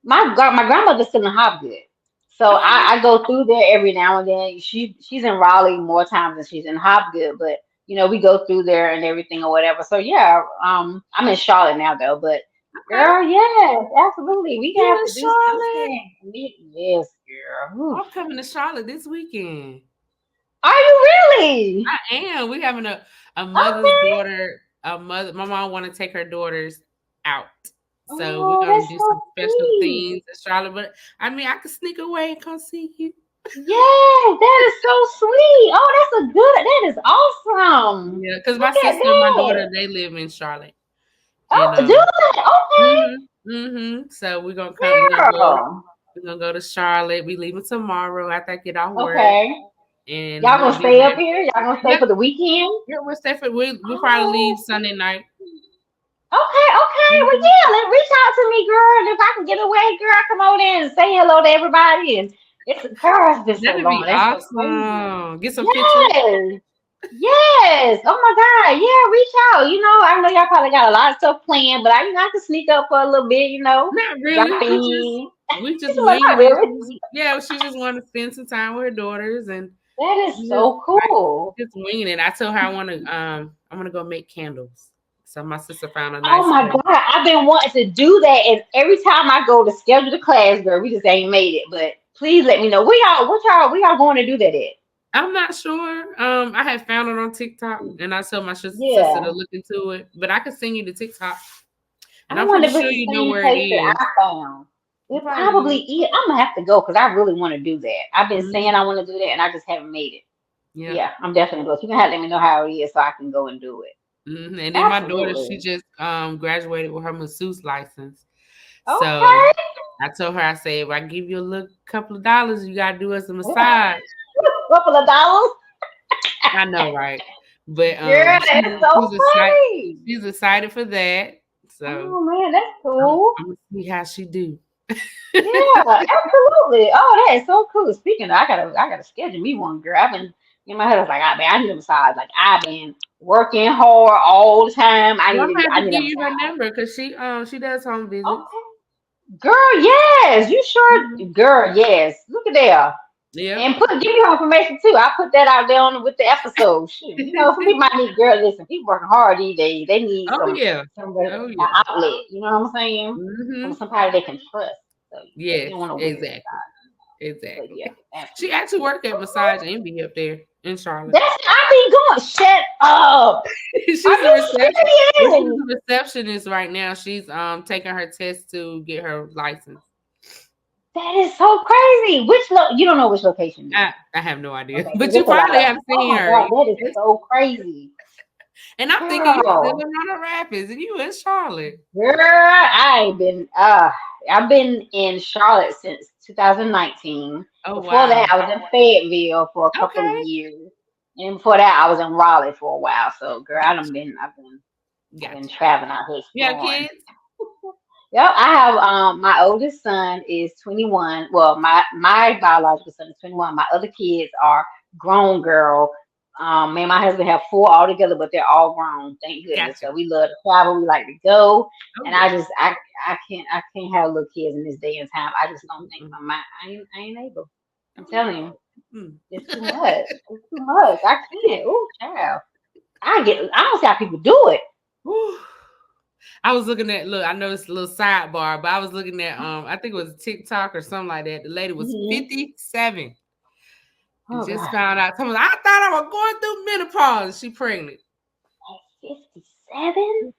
my grandmother's still in Hobgood, so Oh, I go through there every now and then. She's in Raleigh more times than she's in Hobgood, but we go through there and everything or whatever. So yeah, I'm in Charlotte now though, but okay. girl, yes, absolutely, we You have in to do Charlotte? something. Yes, girl. Oof. I'm coming to Charlotte this weekend. Are you really? I am. We having a mother's daughter. A mother. My mom want to take her daughters out. So we're gonna do some special things in Charlotte. But I mean, I could sneak away and come see you. Yeah, that is so sweet. Oh, that is awesome. Yeah, because my sister and my daughter, they live in Charlotte. Oh, do that? Okay. So we're gonna come. We're gonna go to Charlotte. We leaving tomorrow after I get off work. Okay. And y'all gonna stay up here? Y'all gonna stay for the weekend? Yeah, we'll stay for. We'll probably leave Sunday night. Okay. Well, yeah, let's reach out to me, girl. And if I can get away, girl, come over there and say hello to everybody. And it's been so long. That's awesome. Get some pictures. Yes. Oh my God. Yeah, reach out. I know y'all probably got a lot of stuff planned, but I can sneak up for a little bit. Not really. We just really. Yeah, she just wanted to spend some time with her daughters, and that is so cool. Just winging it. I told her I want to go make candles. So my sister found a nice. Oh my God, I've been wanting to do that, and every time I go to schedule the class, girl, we just ain't made it. But please let me know. We all going to do that at? I'm not sure. I had found it on TikTok, and I told my sister to look into it. But I could send you the TikTok, and I'm pretty sure you know where it is. I found. It probably is. I'm gonna have to go because I really want to do that. I've been saying I want to do that, and I just haven't made it. Yeah, I'm definitely going. You can have to let me know how it is so I can go and do it. And then my daughter, she just graduated with her masseuse license. Okay. So I told her, I said, if I give you a couple of dollars, you gotta do us a massage. Couple of dollars. I know, right? But she's excited for that. So oh man, that's cool. I'm gonna see how she do. Yeah, absolutely. Oh, that is so cool. Speaking of, I gotta schedule me one, girl. I've been in my head. I was like, I need a massage. Like I've been working hard all the time. I need to give you her number because she does home visits. Okay. Girl, yes, you sure, girl, yes. Look at there. Yeah. And give me her information too. I'll put that out there with the episode. Shoot. Some people might need, girl, listen, people working hard these days. They need an outlet. You know what I'm saying? From somebody they can trust. So exactly. Yeah, she actually worked at Massage Envy up there in Charlotte. I be going. Shut up. She's a receptionist right now. She's taking her test to get her license. That is so crazy. You don't know which location? I have no idea. Okay, but you probably have seen her. God, that is so crazy. And I'm thinking you're still in Roanoke Rapids and you in Charlotte. Girl, I've been in Charlotte since 2019. Before that, I was in Fayetteville for a couple of years. And before that, I was in Raleigh for a while. So, girl, I've been traveling out here. You have kids? Yep, I have my oldest son is 21. Well, my biological son is 21. My other kids are grown girl. Me and my husband have 4 altogether, but they're all grown. Thank goodness. So we love to travel. We like to go. And I can't have little kids in this day and time. I just don't think I ain't able. I'm telling you. It's too much. It's too much. I can't. Oh, child. I don't see how people do it. I was looking at, I know it's a little sidebar, but I was looking at, I think it was TikTok or something like that. The lady was 57. Just found out. Someone, I thought I was going through menopause. She pregnant. 57?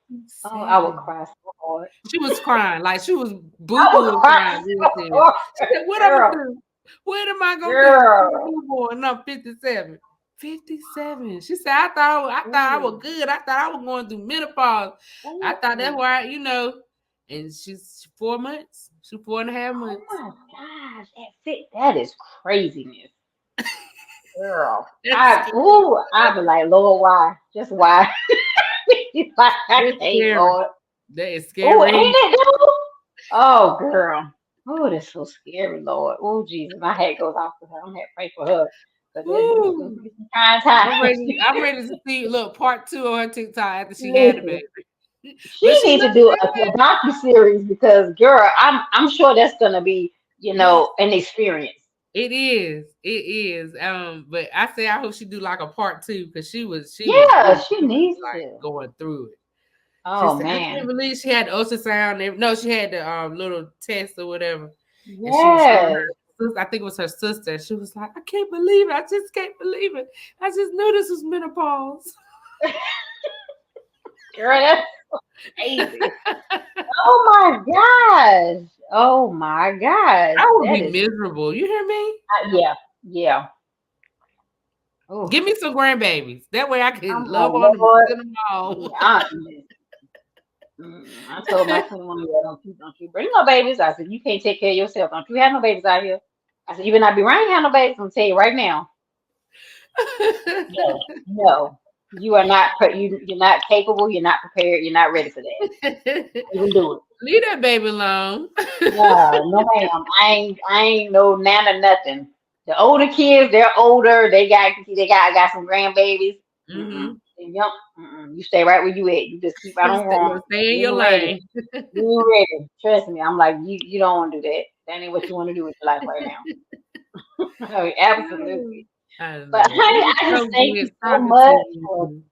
Oh, I would cry so hard. She was crying. Like she was boo-boo crying. She said, what am I going to do? What am I going to do? Newborn, I'm 57. 57. She said, I thought I was good. I thought I was going through menopause. I thought that's why, and she's 4 months. She's 4.5 months. Oh my gosh, that is craziness. Girl. I'd be like, Lord, why? Just why? Lord. That is scary. Oh, ain't it? Oh, girl. Oh, that's so scary, Lord. Oh, Jesus. My head goes off to her. I'm going to pray for her. I'm ready to see part 2 on her TikTok after she had the baby. She needs to do a docu-series because, girl, I'm sure that's gonna be, an experience. It is. But I say I hope she do like a part 2 because she needs to going through it. Oh, man. I can't believe she had the ultrasound. No, she had the little test or whatever. Yeah. sister, I think it was her sister. She was like, I can't believe it. I just can't believe it. I just knew this was menopause. Girl, that's crazy. Oh my gosh. Oh my gosh. I would be miserable. You hear me? Yeah. Ooh. Give me some grandbabies. That way I can love on them all. I told my 21-year-old, don't you bring no babies. I said, you can't take care of yourself. Don't you have no babies out here. I said, you better not be around have no babies. I'm going to tell you right now. No. You are not, you're not capable. You're not prepared. You're not ready for that. You can do it. Leave that baby alone. No, ma'am. I ain't no nana nothing. The older kids, they're older. They got some grandbabies. Mm-hmm. You stay right where you at. You just keep right on wrong. Stay in your lane. You ready? Trust me. I'm like you don't want to do that. That ain't what you want to do with your life right now. Absolutely. But honey, I just thank you so much.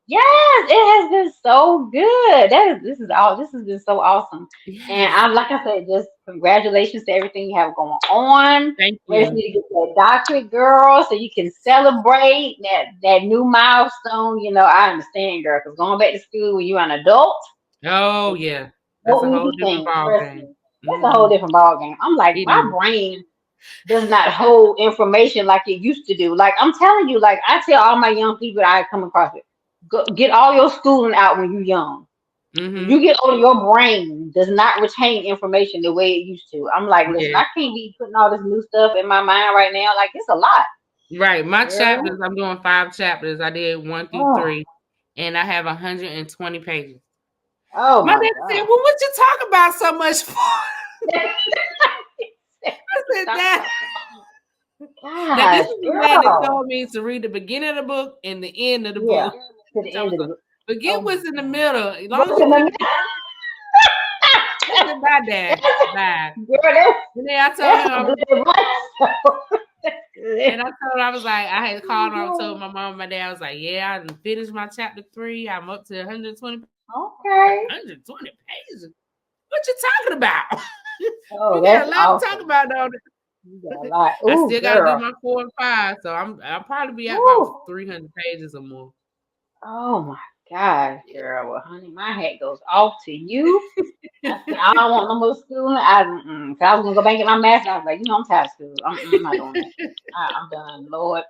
Yes, it has been so good. This has been so awesome. Yes. And like I said, just congratulations to everything you have going on. Thank you. Ready to get that doctorate, girl, so you can celebrate that new milestone. You know, I understand, girl, because going back to school when you're an adult. Oh yeah, that's a whole different ball game. That's a whole different ball game. I'm like, my brain does not hold information like it used to do. Like I'm telling you, like I tell all my young people that I come across it, get all your schooling out when you're young. Mm-hmm. When you get older, your brain does not retain information the way it used to. I'm like, listen, I can't be putting all this new stuff in my mind right now. Like it's a lot. Right. My chapters, I'm doing 5 chapters. I did 1 through 3, and I have 120 pages. Oh my dad said, well, what you talking about so much for? I said that. Now, this is the man that told me to read the beginning of the book and the end of the book. To the end of the book. Forget what's in the middle. As long as you my dad. Bye. And then I told him. And I told him, I was like, I had called him. I told my mom and my dad, I was like, yeah, I finished my chapter 3. I'm up to 120. Okay. 120 pages. What you talking about? Oh, we got a lot to talk about though. I still got to do my 4 and 5, so I'll probably be at about 300 pages or more. Oh my gosh, girl! Well, honey, my hat goes off to you. I don't want no more schooling. I was gonna go back and get my master's. I was like, I'm tired of school. I'm not doing that. I'm done, Lord.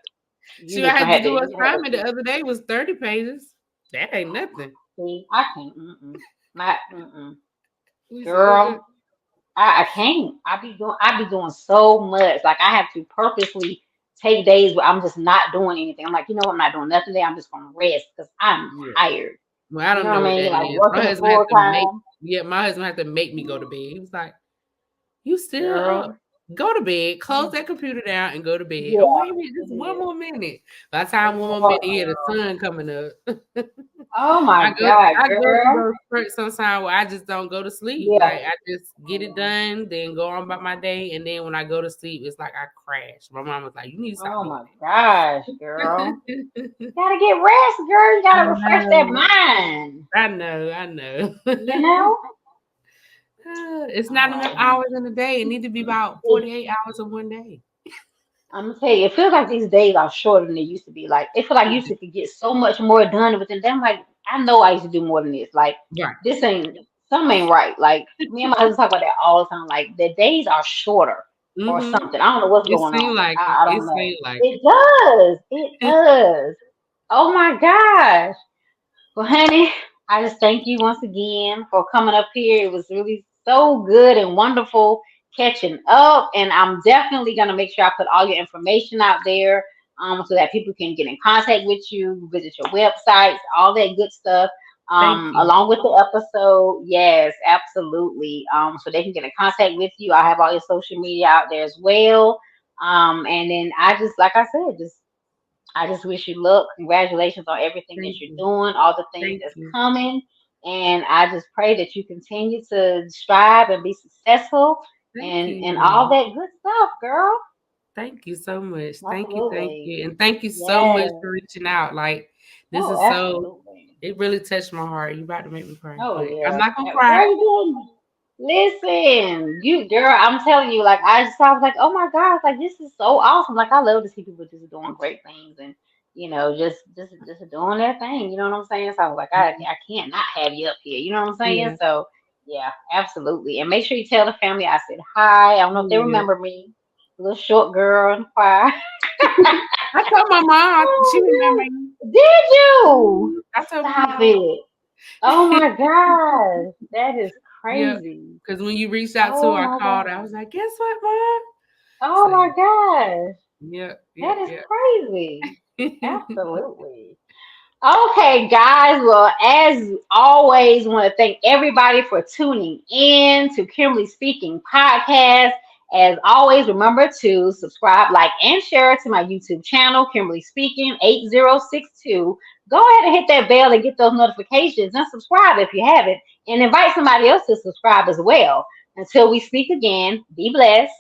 I had to do an assignment the other day. Was 30 pages. That ain't nothing. See, I can't. Girl. I can't. I be doing so much. Like I have to purposely take days where I'm just not doing anything. I'm like, I'm not doing nothing today. I'm just gonna rest because I'm tired. Well, I don't know what I mean? That is. My husband had to make me go to bed. He was like, "You still up? Go to bed. Close that computer down and go to bed." Yeah. Oh, wait a minute, just one more minute. By the time 1 more minute, here the sun coming up. Oh my God! I go through sometimes where I just don't go to sleep. Yeah. Like I just get it done, then go on about my day, and then when I go to sleep, it's like I crash. My mom was like, "You need to stop." Oh my gosh, girl! You gotta get rest, girl. You gotta refresh that mind. I know. You know. It's not enough hours in a day. It needs to be about 48 hours in one day. I'm gonna tell you, it feels like these days are shorter than they used to be. Like it feels like you used to get so much more done within them. Like I know I used to do more than this. Like this something ain't right. Like me and my husband talk about that all the time. Like the days are shorter or something. I don't know what's going on. Like I don't know. It does. It does. Oh my gosh. Well, honey, I just thank you once again for coming up here. It was really so good and wonderful catching up, and I'm definitely going to make sure I put all your information out there so that people can get in contact with you, visit your websites, all that good stuff, along with the episode. Yes, absolutely. So they can get in contact with you. I have all your social media out there as well. And then I just, like I said, I just wish you luck. Congratulations on everything that you're doing, all the things that's coming. And I just pray that you continue to strive and be successful and all that good stuff, girl. Thank you so much. Absolutely. Thank you. And thank you so much for reaching out. Like this is so, it really touched my heart. You about to make me cry. Oh, yeah. I'm not gonna cry. Listen, you girl, I'm telling you, like I was like, oh my gosh, like this is so awesome. Like I love to see people just doing great things and just doing their thing. You know what I'm saying? So I was like, I can't not have you up here. You know what I'm saying? Yeah. So yeah, absolutely. And make sure you tell the family I said hi. I don't know if they Yeah. remember me, little short girl in choir. I told my mom. She remembered. Did you? I told my Stop mom. it. Oh my gosh. That is Yeah, crazy. because when you reached out to Oh her, I my called. I gosh. was like, "Guess what, mom?" Oh So my gosh. yeah, That is yeah, crazy. yeah. Absolutely. Okay, guys. Well, as always, want to thank everybody for tuning in to Kimberly Speaking podcast. As always, remember to subscribe, like, and share to my YouTube channel, Kimberly Speaking 8062. Go ahead and hit that bell and get those notifications and subscribe if you haven't, and invite somebody else to subscribe as well. Until we speak again, be blessed.